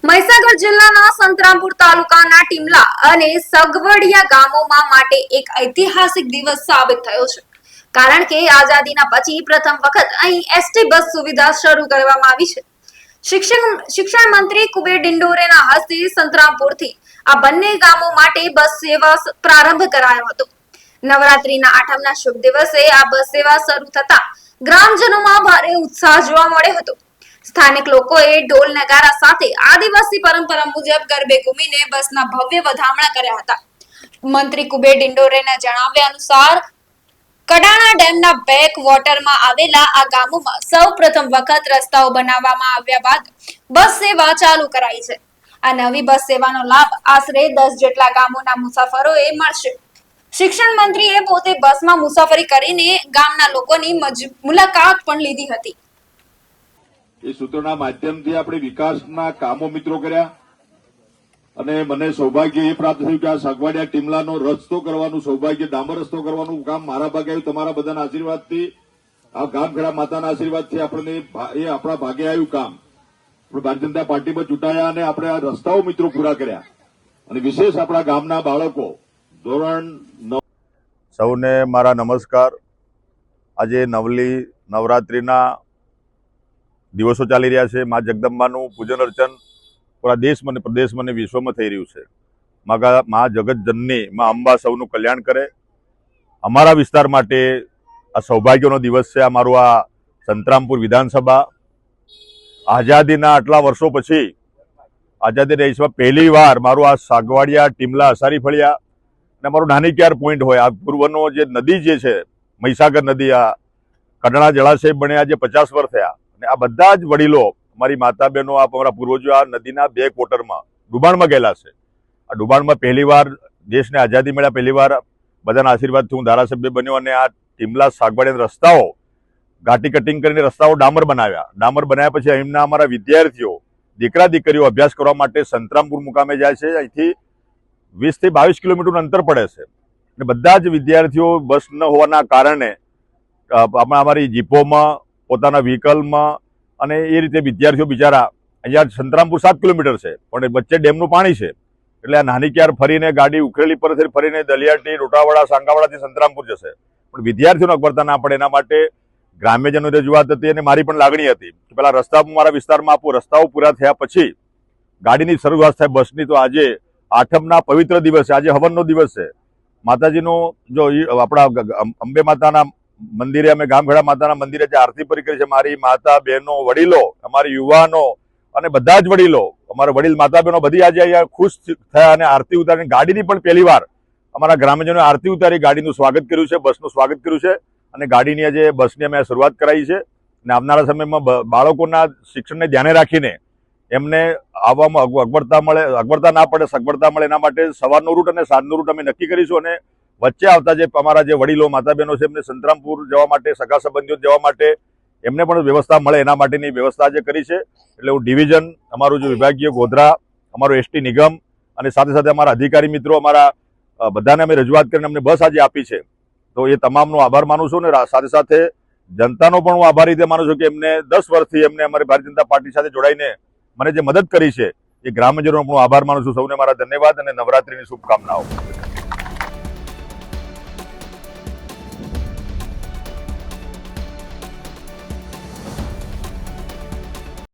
મહીસાગર જિલ્લાના સંતરામપુર તાલુકાના ટીમલા અને સગવડિયા ગામોમાં માટે એક ઐતિહાસિક દિવસ સાબિત થયો છે, કારણ કે આઝાદીના પછી પ્રથમ વખત અહીં એસટી બસ સુવિધા શરૂ કરવામાં આવી છે। શિક્ષણ મંત્રી કુબેર ડિંડોરેના હસ્તે સંતરામપુરથી આ બંને ગામો માટે બસ સેવા પ્રારંભ કરાયો હતો। નવરાત્રીના આઠમના શુભ દિવસે આ બસ સેવા શરૂ થતા ગ્રામજનોમાં ભારે ઉત્સાહ જોવા મળ્યો હતો। સ્થાનિક લોકોએ ઢોલ નગારા સાથે આદિવાસી પરંપરા મુજબ ગરબે ઘૂમીને બસના ભવ્ય વધામણા કર્યા હતા। મંત્રી કુબેર ડિંડોરેના જણાવ્યા અનુસાર કડાણા ડેમના બેક વોટરમાં આવેલા આ ગામોમાં સૌપ્રથમ વખત રસ્તાઓ બનાવવામાં આવ્યા બાદ બસ સેવા ચાલુ કરાઈ છે। આ નવી બસ સેવાનો લાભ આશરે 10 જેટલા ગામોના મુસાફરોએ મળશે। શિક્ષણ મંત્રીએ પોતે બસમાં મુસાફરી કરીને ગામના લોકોની મુલાકાત પણ લીધી હતી। એ સૂત્રોના માધ્યમથી આપણે વિકાસના કામો મિત્રો કર્યા અને મને સૌભાગ્ય એ પ્રાપ્ત થયું કે આ સગવડિયા ટીમલાનો રસ્તો કરવાનું સૌભાગ્ય, ડામર રસ્તો કરવાનું કામ મારા ભાગે આવ્યું। તમારા બધાના આશીર્વાદથી, આ ગામખેડા માતાના આશીર્વાદથી આપણને એ આપણા ભાગે આવ્યું કામ। આપણે ભારતીય જનતા પાર્ટીમાં ચૂંટાયા અને આપણે આ રસ્તાઓ મિત્રો પૂરા કર્યા અને વિશેષ આપણા ગામના બાળકો ધોરણ 9। સૌને મારા નમસ્કાર। આજે નવરાત્રિના દિવસો ચાલી રહ્યા છે। મા જગદંબાનું પૂજન અર્ચન પૂરા દેશમાં અને પ્રદેશમાં અને વિશ્વમાં થઈ રહ્યું છે। મા જગતજનની મા અંબા સૌનું કલ્યાણ કરે। અમારા વિસ્તાર માટે આ સૌભાગ્યનો દિવસ છે। અમારું આ સંતરામપુર વિધાનસભા આઝાદીના આટલા વર્ષો પછી આઝાદીના દેશમાં પહેલી વાર મારું આ સાગવાડિયા ટીમલા અસારી ફળિયા અને મારું નાનીક્યાર પોઈન્ટ હોય, આ પૂર્વનો જે નદી જે છે મહીસાગર નદી, આ કડાણા જળાશય બન્યા જે 50 વર્ષ થયા અને આ બધા જ વડીલો, અમારી માતા બહેનો, અમારા પૂર્વજો આ નદીના બેક વોટરમાં ડુબાણમાં ગયેલા છે। આ ડુબાણમાં પહેલી વાર દેશને આઝાદી મળ્યા, પહેલી વાર બધાના આશીર્વાદથી હું ધારાસભ્ય બન્યો અને આ ટીમલા સાગવાડિયા રસ્તાઓ ઘાટી કટિંગ કરીને રસ્તાઓ ડામર બનાવ્યા। ડામર બનાવ્યા પછી અહીંના અમારા વિદ્યાર્થીઓ, દીકરા દીકરીઓ અભ્યાસ કરવા માટે સંતરામપુર મુકામે જાય છે। અહીંથી 20 થી 22 કિલોમીટરનું અંતર પડે છે અને બધા જ વિદ્યાર્થીઓ બસ ન હોવાના કારણે અમારી જીપોમાં, પોતાના વ્હીકલમાં અને એ રીતે વિદ્યાર્થીઓ બિચારા અહીંયા સંતરામપુર 7 કિલોમીટર છે પણ વચ્ચે ડેમનું પાણી છે એટલે આ નાનીક્યાર ફરીને ગાડી ઉખરેલી પરથી ફરીને દલિયાટી, રોટાવાડા, સાંગાવાડાથી સંતરામપુર જશે પણ વિદ્યાર્થીઓને અગવડતા ના પડે એના માટે ગ્રામ્યજનોની રજૂઆત હતી અને મારી પણ લાગણી હતી કે પેલા રસ્તા મારા વિસ્તારમાં આપું। રસ્તાઓ પૂરા થયા પછી ગાડીની શરૂઆત થાય બસની। તો આજે આઠમના પવિત્ર દિવસે, આજે હવનનો દિવસ છે। માતાજીનો જો આપણા અંબે માતાના મંદિરે, અમે ગામખેડા માતાના મંદિરે જે આરતી પરી કરી છે, મારી માતા બહેનો, વડીલો, અમારી યુવાનો અને બધા જ વડીલો, અમારા વડીલ માતા બહેનો બધી આજે અહીંયા ખુશ થયા અને આરતી ઉતારીને ગાડીની પણ પહેલી વાર અમારા ગ્રામ્યજનોએ આરતી ઉતારી ગાડીનું સ્વાગત કર્યું છે, બસનું સ્વાગત કર્યું છે અને ગાડીની આજે બસની અમે શરૂઆત કરાવી છે અને આવનારા સમયમાં બાળકોના શિક્ષણને ધ્યાને રાખીને એમને આવવામાં અગવડતા ના પડે, સગવડતા મળે એના માટે સવારનો રૂટ અને સાંજનો રૂટ અમે નક્કી કરીશું અને વચ્ચે આવતા જે અમારા જે વડીલો, માતા બહેનો છે એમને સંતરામપુર જવા માટે, સગા સંબંધીઓ જવા માટે એમને પણ વ્યવસ્થા મળે એના માટેની વ્યવસ્થા આજે કરી છે। એટલે હું ડિવિઝન, અમારું જે વિભાગીય ગોધરા, અમારું એસટી નિગમ અને સાથે સાથે અમારા અધિકારી મિત્રો, અમારા બધાને અમે રજૂઆત કરીને અમને બસ આજે આપી છે તો એ તમામનો આભાર માનું છું અને સાથે સાથે જનતાનો પણ હું આભારી રીતે માનું છું કે એમને 10 વર્ષથી એમને અમારી ભારતીય જનતા પાર્ટી સાથે જોડાઈને મને જે મદદ કરી છે એ ગ્રામજનોનો પણ આભાર માનું છું। સૌને મારા ધન્યવાદ અને નવરાત્રિની શુભકામનાઓ।